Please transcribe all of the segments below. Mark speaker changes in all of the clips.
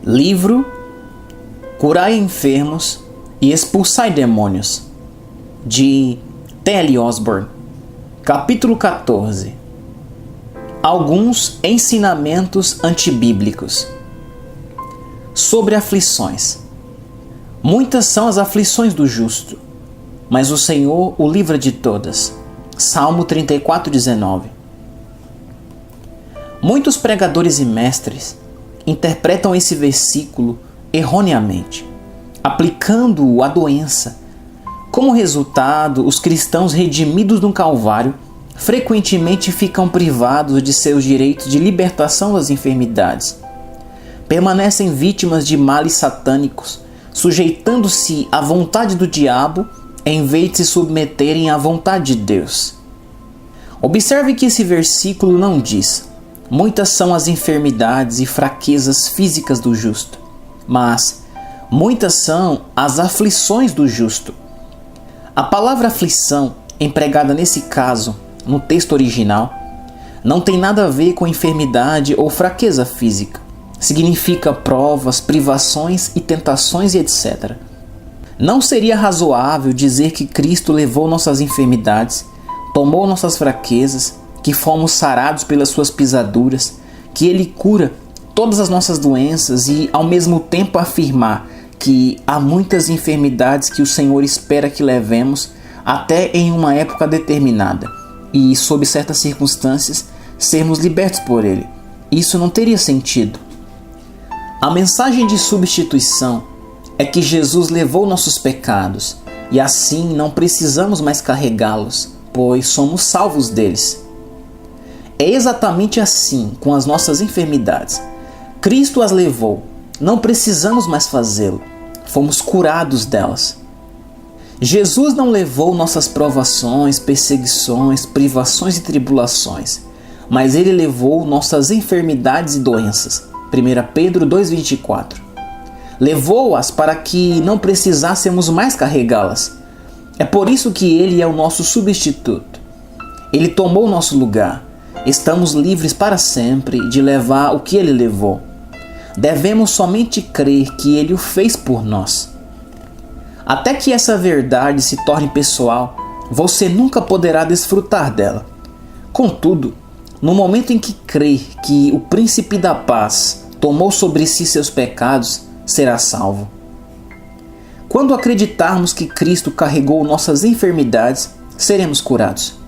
Speaker 1: Livro Curai Enfermos e Expulsai Demônios, de T.L. Osborne. Capítulo 14. Alguns ensinamentos antibíblicos. Sobre aflições. Muitas são as aflições do justo, mas o Senhor o livra de todas. Salmo 34:19. Muitos pregadores e mestres interpretam esse versículo erroneamente, aplicando-o à doença. Como resultado, os cristãos redimidos no Calvário frequentemente ficam privados de seus direitos de libertação das enfermidades. Permanecem vítimas de males satânicos, sujeitando-se à vontade do diabo em vez de se submeterem à vontade de Deus. Observe que esse versículo não diz: muitas são as enfermidades e fraquezas físicas do justo, mas muitas são as aflições do justo. A palavra aflição, empregada nesse caso, no texto original, não tem nada a ver com enfermidade ou fraqueza física. Significa provas, privações e tentações e etc. Não seria razoável dizer que Cristo levou nossas enfermidades, tomou nossas fraquezas, que fomos sarados pelas suas pisaduras, que Ele cura todas as nossas doenças e, ao mesmo tempo, afirmar que há muitas enfermidades que o Senhor espera que levemos até em uma época determinada e, sob certas circunstâncias, sermos libertos por Ele. Isso não teria sentido. A mensagem de substituição é que Jesus levou nossos pecados e assim não precisamos mais carregá-los, pois somos salvos deles. É exatamente assim com as nossas enfermidades. Cristo as levou, não precisamos mais fazê-lo, fomos curados delas. Jesus não levou nossas provações, perseguições, privações e tribulações, mas Ele levou nossas enfermidades e doenças. 1 Pedro 2,24. Levou-as para que não precisássemos mais carregá-las. É por isso que Ele é o nosso substituto. Ele tomou o nosso lugar. Estamos livres para sempre de levar o que Ele levou. Devemos somente crer que Ele o fez por nós. Até que essa verdade se torne pessoal, você nunca poderá desfrutar dela. Contudo, no momento em que crer que o Príncipe da Paz tomou sobre si seus pecados, será salvo. Quando acreditarmos que Cristo carregou nossas enfermidades, seremos curados.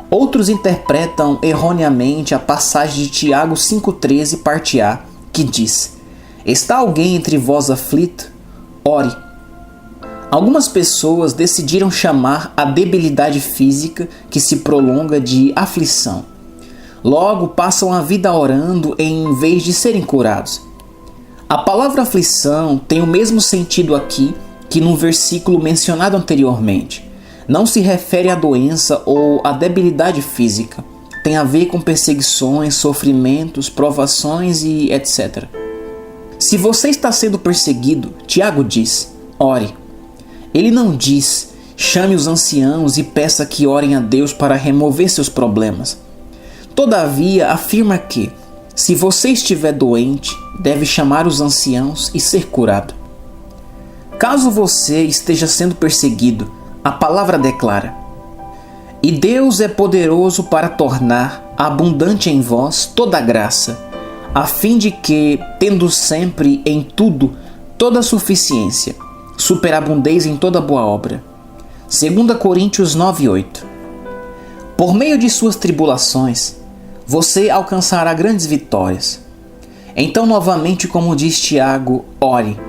Speaker 1: Outros interpretam erroneamente a passagem de Tiago 5,13, parte A, que diz: está alguém entre vós aflito? Ore. Algumas pessoas decidiram chamar a debilidade física que se prolonga de aflição. Logo, passam a vida orando em vez de serem curados. A palavra aflição tem o mesmo sentido aqui que no versículo mencionado anteriormente. Não se refere à doença ou à debilidade física. Tem a ver com perseguições, sofrimentos, provações e etc. Se você está sendo perseguido, Tiago diz: ore. Ele não diz: chame os anciãos e peça que orem a Deus para remover seus problemas. Todavia, afirma que, se você estiver doente, deve chamar os anciãos e ser curado. Caso você esteja sendo perseguido, a palavra declara: e Deus é poderoso para tornar abundante em vós toda a graça, a fim de que, tendo sempre em tudo toda a suficiência, superabundeis em toda boa obra. 2 Coríntios 9:8. Por meio de suas tribulações, você alcançará grandes vitórias. Então, novamente, como diz Tiago, ore.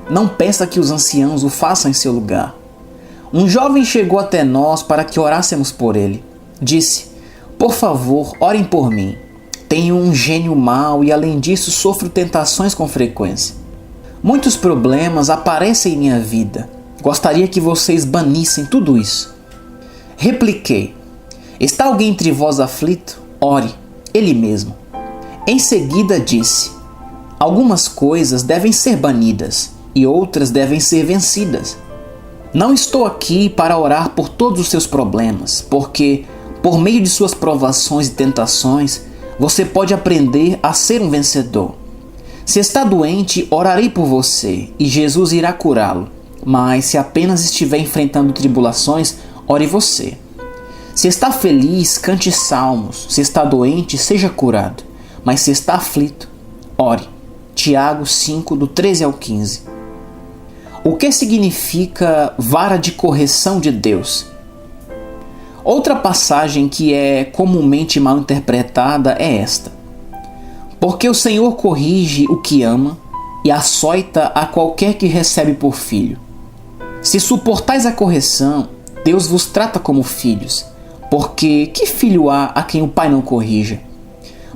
Speaker 1: Não peça que os anciãos o façam em seu lugar. Um jovem chegou até nós para que orássemos por ele. Disse: por favor, orem por mim. Tenho um gênio mau e, além disso, sofro tentações com frequência. Muitos problemas aparecem em minha vida. Gostaria que vocês banissem tudo isso. Repliquei: está alguém entre vós aflito? Ore. Ele mesmo. Em seguida disse: algumas coisas devem ser banidas e outras devem ser vencidas. Não estou aqui para orar por todos os seus problemas, porque, por meio de suas provações e tentações, você pode aprender a ser um vencedor. Se está doente, orarei por você, e Jesus irá curá-lo. Mas se apenas estiver enfrentando tribulações, ore você. Se está feliz, cante salmos. Se está doente, seja curado. Mas se está aflito, ore. Tiago 5, do 13 ao 15. O que significa vara de correção de Deus? Outra passagem que é comumente mal interpretada é esta: porque o Senhor corrige o que ama e açoita a qualquer que recebe por filho. Se suportais a correção, Deus vos trata como filhos, porque que filho há a quem o pai não corrija?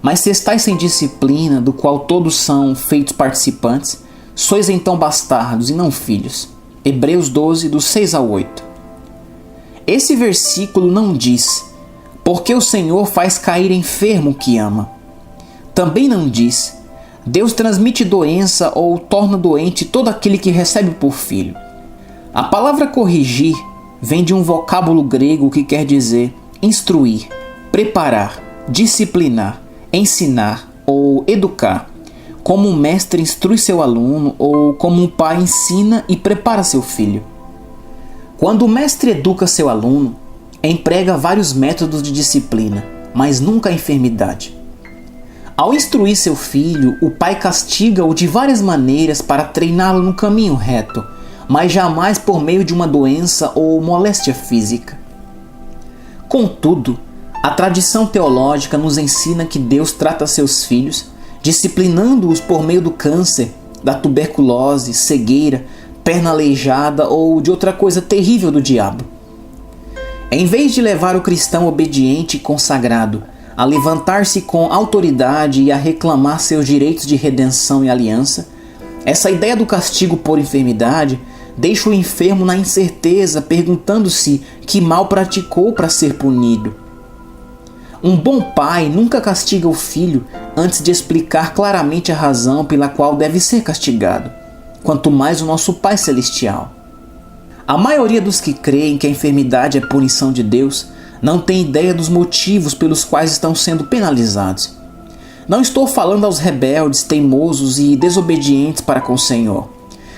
Speaker 1: Mas se estáis sem disciplina, do qual todos são feitos participantes, sois então bastardos e não filhos. Hebreus 12, do 6 ao 8. Esse versículo não diz, porque o Senhor faz cair enfermo o que ama. Também não diz, Deus transmite doença ou torna doente todo aquele que recebe por filho. A palavra corrigir vem de um vocábulo grego que quer dizer instruir, preparar, disciplinar, ensinar ou educar, como um mestre instrui seu aluno ou como um pai ensina e prepara seu filho. Quando o mestre educa seu aluno, emprega vários métodos de disciplina, mas nunca a enfermidade. Ao instruir seu filho, o pai castiga-o de várias maneiras para treiná-lo no caminho reto, mas jamais por meio de uma doença ou moléstia física. Contudo, a tradição teológica nos ensina que Deus trata seus filhos, disciplinando-os por meio do câncer, da tuberculose, cegueira, perna aleijada ou de outra coisa terrível do diabo. Em vez de levar o cristão obediente e consagrado a levantar-se com autoridade e a reclamar seus direitos de redenção e aliança, essa ideia do castigo por enfermidade deixa o enfermo na incerteza, perguntando-se que mal praticou para ser punido. Um bom pai nunca castiga o filho antes de explicar claramente a razão pela qual deve ser castigado, quanto mais o nosso Pai Celestial. A maioria dos que creem que a enfermidade é punição de Deus não tem ideia dos motivos pelos quais estão sendo penalizados. Não estou falando aos rebeldes, teimosos e desobedientes para com o Senhor.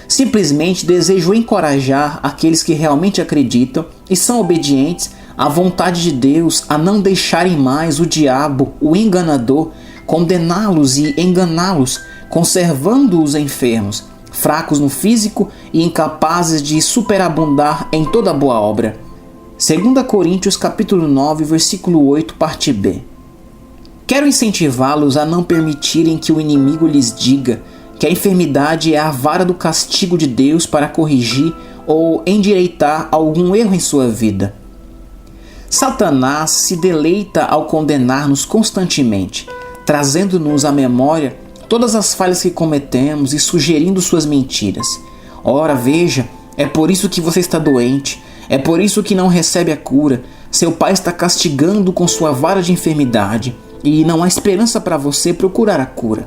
Speaker 1: Simplesmente desejo encorajar aqueles que realmente acreditam e são obedientes à vontade de Deus a não deixarem mais o diabo, o enganador, condená-los e enganá-los, conservando-os enfermos, fracos no físico e incapazes de superabundar em toda boa obra. 2 Coríntios capítulo 9, versículo 8, parte B. Quero incentivá-los a não permitirem que o inimigo lhes diga que a enfermidade é a vara do castigo de Deus para corrigir ou endireitar algum erro em sua vida. Satanás se deleita ao condenar-nos constantemente, trazendo-nos à memória todas as falhas que cometemos e sugerindo suas mentiras. Ora, veja, é por isso que você está doente, é por isso que não recebe a cura, seu pai está castigando com sua vara de enfermidade e não há esperança para você procurar a cura.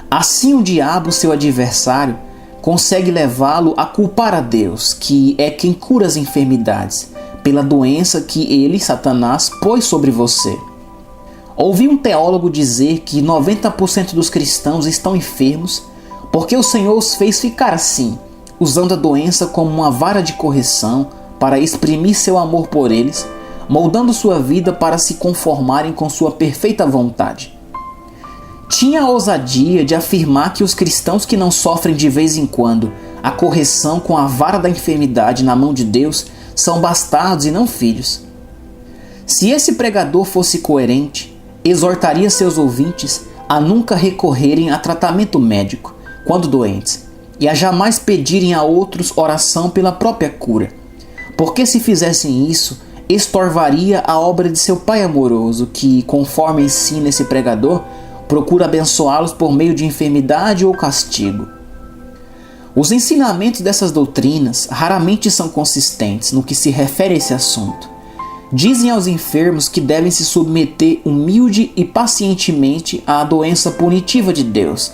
Speaker 1: Assim o diabo, seu adversário, consegue levá-lo a culpar a Deus, que é quem cura as enfermidades, pela doença que ele, Satanás, pôs sobre você. Ouvi um teólogo dizer que 90% dos cristãos estão enfermos porque o Senhor os fez ficar assim, usando a doença como uma vara de correção para exprimir seu amor por eles, moldando sua vida para se conformarem com sua perfeita vontade. Tinha a ousadia de afirmar que os cristãos que não sofrem de vez em quando a correção com a vara da enfermidade na mão de Deus são bastardos e não filhos. Se esse pregador fosse coerente, exortaria seus ouvintes a nunca recorrerem a tratamento médico quando doentes e a jamais pedirem a outros oração pela própria cura, porque se fizessem isso, estorvaria a obra de seu Pai amoroso que, conforme ensina esse pregador, procura abençoá-los por meio de enfermidade ou castigo. Os ensinamentos dessas doutrinas raramente são consistentes no que se refere a esse assunto. Dizem aos enfermos que devem se submeter humilde e pacientemente à doença punitiva de Deus.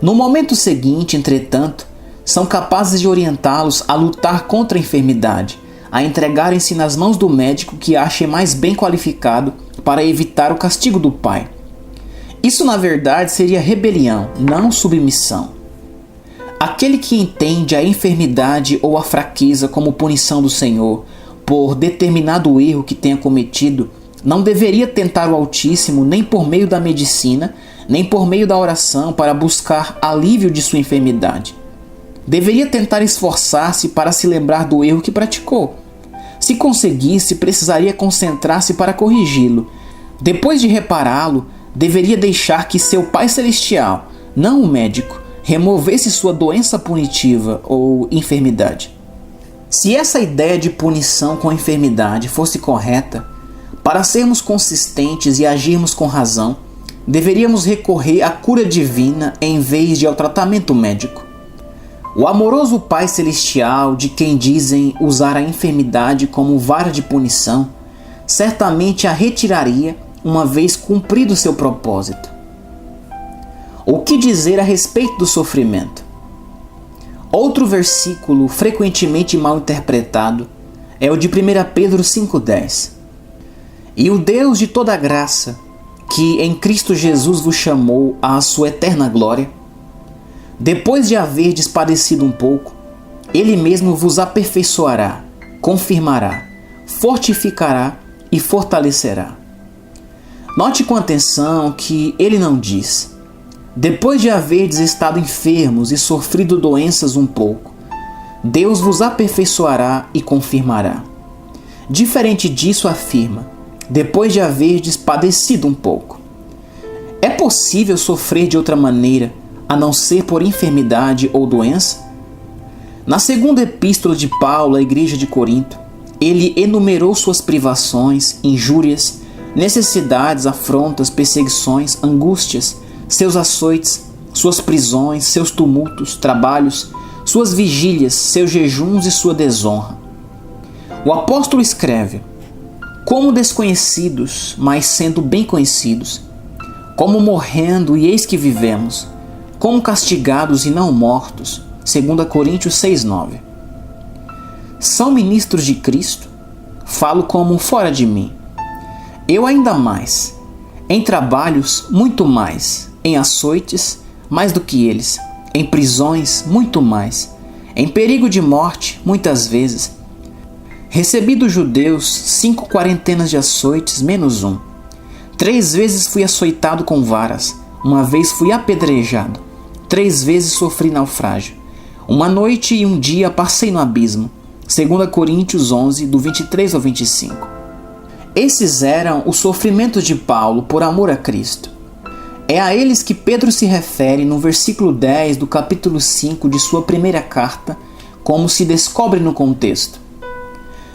Speaker 1: No momento seguinte, entretanto, são capazes de orientá-los a lutar contra a enfermidade, a entregarem-se nas mãos do médico que achem mais bem qualificado para evitar o castigo do Pai. Isso, na verdade, seria rebelião, não submissão. Aquele que entende a enfermidade ou a fraqueza como punição do Senhor por determinado erro que tenha cometido, não deveria tentar o Altíssimo nem por meio da medicina, nem por meio da oração para buscar alívio de sua enfermidade. Deveria tentar esforçar-se para se lembrar do erro que praticou. Se conseguisse, precisaria concentrar-se para corrigi-lo. Depois de repará-lo, deveria deixar que seu Pai Celestial, não o médico, removesse sua doença punitiva ou enfermidade. Se essa ideia de punição com a enfermidade fosse correta, para sermos consistentes e agirmos com razão, deveríamos recorrer à cura divina em vez de ao tratamento médico. O amoroso Pai Celestial, de quem dizem usar a enfermidade como vara de punição, certamente a retiraria uma vez cumprido seu propósito. O que dizer a respeito do sofrimento? Outro versículo frequentemente mal interpretado é o de 1 Pedro 5,10. E o Deus de toda graça, que em Cristo Jesus vos chamou à sua eterna glória, depois de haverdes padecido um pouco, Ele mesmo vos aperfeiçoará, confirmará, fortificará e fortalecerá. Note com atenção que Ele não diz: depois de haverdes estado enfermos e sofrido doenças um pouco, Deus vos aperfeiçoará e confirmará. Diferente disso, afirma: depois de haverdes padecido um pouco. É possível sofrer de outra maneira, a não ser por enfermidade ou doença? Na segunda epístola de Paulo à igreja de Corinto, ele enumerou suas privações, injúrias, necessidades, afrontas, perseguições, angústias, seus açoites, suas prisões, seus tumultos, trabalhos, suas vigílias, seus jejuns e sua desonra. O apóstolo escreve: como desconhecidos, mas sendo bem conhecidos, como morrendo e eis que vivemos, como castigados e não mortos. 2 Coríntios 6,9. São ministros de Cristo? Falo como fora de mim. Eu ainda mais. Em trabalhos, muito mais. Em açoites, mais do que eles. Em prisões, muito mais. Em perigo de morte, muitas vezes. Recebi dos judeus 5 quarentenas de açoites, menos um. 3 vezes fui açoitado com varas. Uma vez fui apedrejado. 3 vezes sofri naufrágio. Uma noite e um dia passei no abismo. 2 Coríntios 11, do 23 ao 25. Esses eram os sofrimentos de Paulo por amor a Cristo. É a eles que Pedro se refere no versículo 10 do capítulo 5 de sua primeira carta, como se descobre no contexto.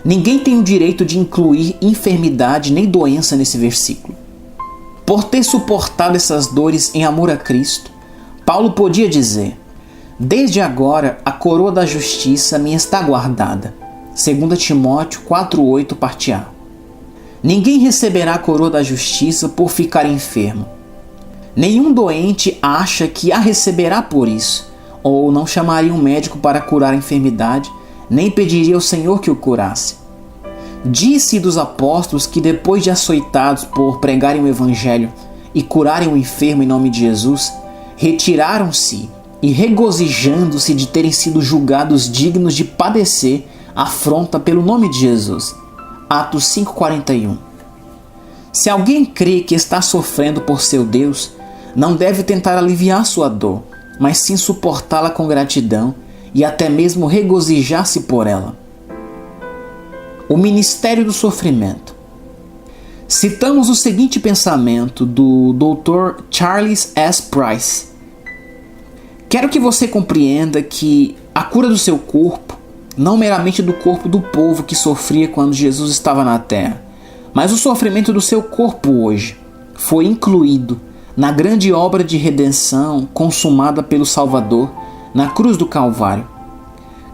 Speaker 1: Ninguém tem o direito de incluir enfermidade nem doença nesse versículo. Por ter suportado essas dores em amor a Cristo, Paulo podia dizer: desde agora a coroa da justiça me está guardada. 2 Timóteo 4,8, parte A. Ninguém receberá a coroa da justiça por ficar enfermo. Nenhum doente acha que a receberá por isso, ou não chamaria um médico para curar a enfermidade, nem pediria ao Senhor que o curasse. Disse dos apóstolos que depois de açoitados por pregarem o Evangelho e curarem o enfermo em nome de Jesus, retiraram-se e, regozijando-se de terem sido julgados dignos de padecer afronta pelo nome de Jesus. Atos 5,41. Se alguém crê que está sofrendo por seu Deus, não deve tentar aliviar sua dor, mas sim suportá-la com gratidão e até mesmo regozijar-se por ela. O ministério do sofrimento. Citamos o seguinte pensamento do Dr. Charles S. Price: quero que você compreenda que a cura do seu corpo, não meramente do corpo do povo que sofria quando Jesus estava na terra, mas o sofrimento do seu corpo hoje, foi incluído na grande obra de redenção consumada pelo Salvador na cruz do Calvário.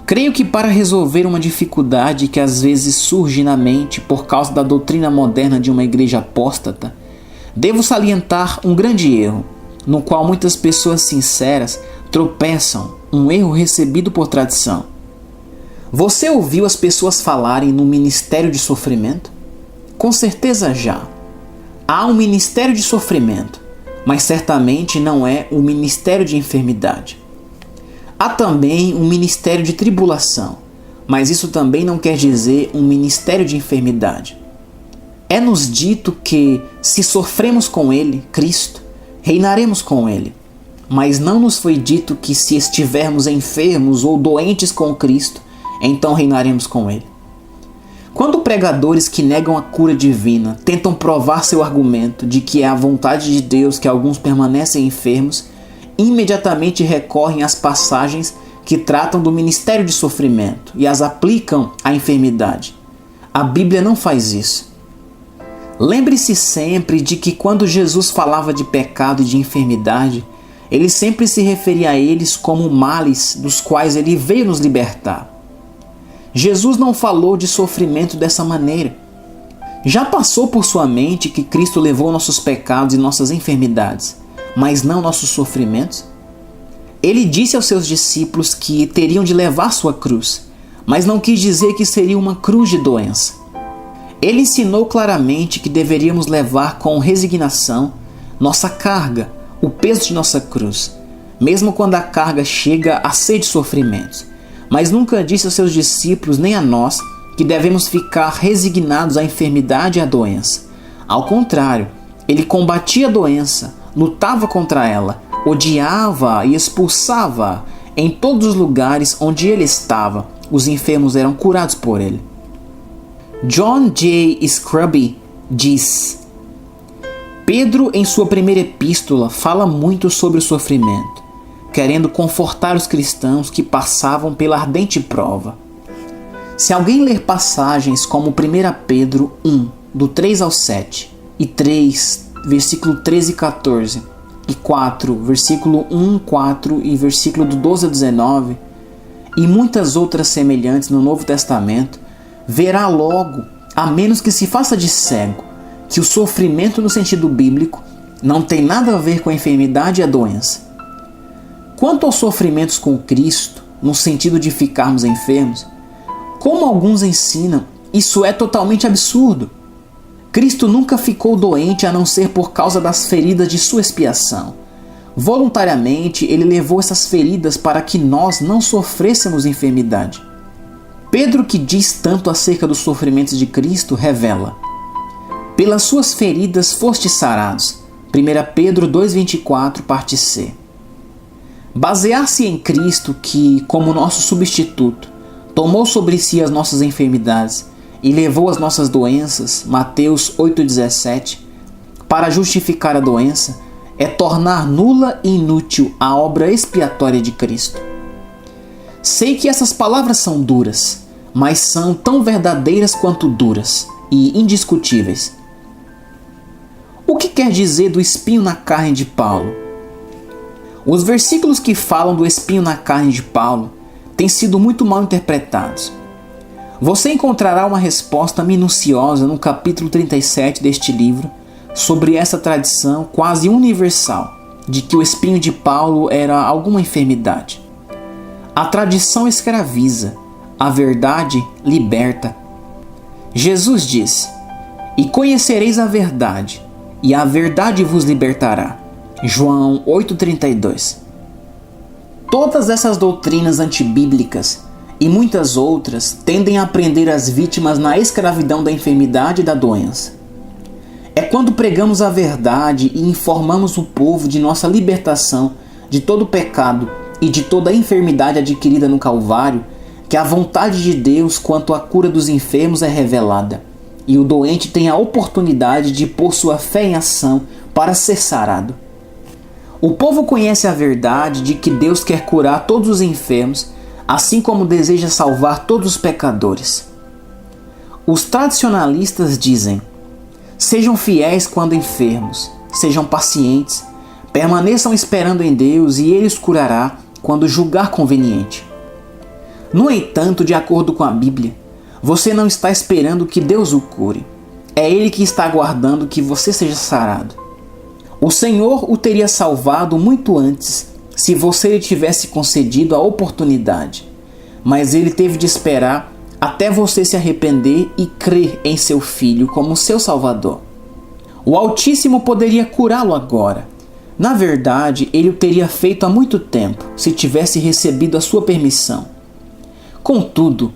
Speaker 1: Creio que para resolver uma dificuldade que às vezes surge na mente por causa da doutrina moderna de uma igreja apóstata, devo salientar um grande erro, no qual muitas pessoas sinceras tropeçam, um erro recebido por tradição. Você ouviu as pessoas falarem no ministério de sofrimento? Com certeza já. Há um ministério de sofrimento, mas certamente não é um ministério de enfermidade. Há também um ministério de tribulação, mas isso também não quer dizer um ministério de enfermidade. É-nos dito que, se sofremos com Ele, Cristo, reinaremos com Ele. Mas não nos foi dito que, se estivermos enfermos ou doentes com Cristo, então reinaremos com Ele. Quando pregadores que negam a cura divina tentam provar seu argumento de que é a vontade de Deus que alguns permanecem enfermos, imediatamente recorrem às passagens que tratam do ministério de sofrimento e as aplicam à enfermidade. A Bíblia não faz isso. Lembre-se sempre de que quando Jesus falava de pecado e de enfermidade, ele sempre se referia a eles como males dos quais ele veio nos libertar. Jesus não falou de sofrimento dessa maneira. Já passou por sua mente que Cristo levou nossos pecados e nossas enfermidades, mas não nossos sofrimentos? Ele disse aos seus discípulos que teriam de levar sua cruz, mas não quis dizer que seria uma cruz de doença. Ele ensinou claramente que deveríamos levar com resignação nossa carga, o peso de nossa cruz, mesmo quando a carga chega a ser de sofrimentos. Mas nunca disse aos seus discípulos nem a nós que devemos ficar resignados à enfermidade e à doença. Ao contrário, ele combatia a doença, lutava contra ela, odiava e expulsava em todos os lugares onde ele estava. Os enfermos eram curados por ele. John J. Scrubby diz: Pedro, em sua primeira epístola, fala muito sobre o sofrimento, querendo confortar os cristãos que passavam pela ardente prova. Se alguém ler passagens como 1 Pedro 1, do 3 ao 7, e 3, versículo 13 e 14, e 4, versículo 1, 4 e versículo do 12 ao 19, e muitas outras semelhantes no Novo Testamento, verá logo, a menos que se faça de cego, que o sofrimento no sentido bíblico não tem nada a ver com a enfermidade e a doença. Quanto aos sofrimentos com Cristo, no sentido de ficarmos enfermos, como alguns ensinam, isso é totalmente absurdo. Cristo nunca ficou doente a não ser por causa das feridas de sua expiação. Voluntariamente, ele levou essas feridas para que nós não sofrêssemos enfermidade. Pedro, que diz tanto acerca dos sofrimentos de Cristo, revela: pelas suas feridas fostes sarados. 1 Pedro 2,24, parte C. Basear-se em Cristo, que, como nosso substituto, tomou sobre si as nossas enfermidades e levou as nossas doenças, Mateus 8,17, para justificar a doença, é tornar nula e inútil a obra expiatória de Cristo. Sei que essas palavras são duras, mas são tão verdadeiras quanto duras e indiscutíveis. O que quer dizer do espinho na carne de Paulo? Os versículos que falam do espinho na carne de Paulo têm sido muito mal interpretados. Você encontrará uma resposta minuciosa no capítulo 37 deste livro sobre essa tradição quase universal de que o espinho de Paulo era alguma enfermidade. A tradição escraviza, a verdade liberta. Jesus diz: e conhecereis a verdade, e a verdade vos libertará. João 8,32. Todas essas doutrinas antibíblicas e muitas outras tendem a prender as vítimas na escravidão da enfermidade e da doença. É quando pregamos a verdade e informamos o povo de nossa libertação de todo pecado e de toda a enfermidade adquirida no Calvário que a vontade de Deus quanto à cura dos enfermos é revelada, e o doente tem a oportunidade de pôr sua fé em ação para ser sarado. O povo conhece a verdade de que Deus quer curar todos os enfermos, assim como deseja salvar todos os pecadores. Os tradicionalistas dizem: sejam fiéis quando enfermos, sejam pacientes, permaneçam esperando em Deus e Ele os curará quando julgar conveniente. No entanto, de acordo com a Bíblia, você não está esperando que Deus o cure. É Ele que está aguardando que você seja sarado. O Senhor o teria salvado muito antes, se você lhe tivesse concedido a oportunidade. Mas Ele teve de esperar até você se arrepender e crer em seu Filho como seu Salvador. O Altíssimo poderia curá-lo agora, Na verdade, ele o teria feito há muito tempo, se tivesse recebido a sua permissão. Contudo,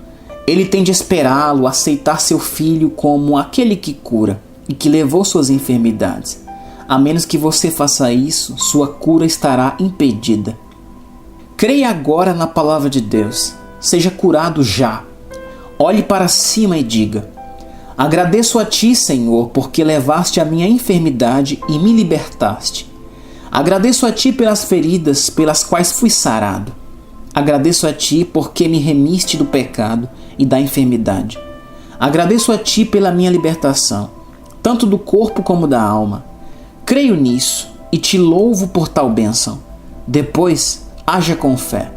Speaker 1: ele tem de esperá-lo aceitar seu filho como aquele que cura e que levou suas enfermidades. A menos que você faça isso, sua cura estará impedida. Creia agora na palavra de Deus. Seja curado já. Olhe para cima e diga: agradeço a ti, Senhor, porque levaste a minha enfermidade e me libertaste. Agradeço a ti pelas feridas pelas quais fui sarado. Agradeço a ti porque me remiste do pecado e da enfermidade. Agradeço a ti pela minha libertação, tanto do corpo como da alma. Creio nisso e te louvo por tal bênção. Depois, haja com fé.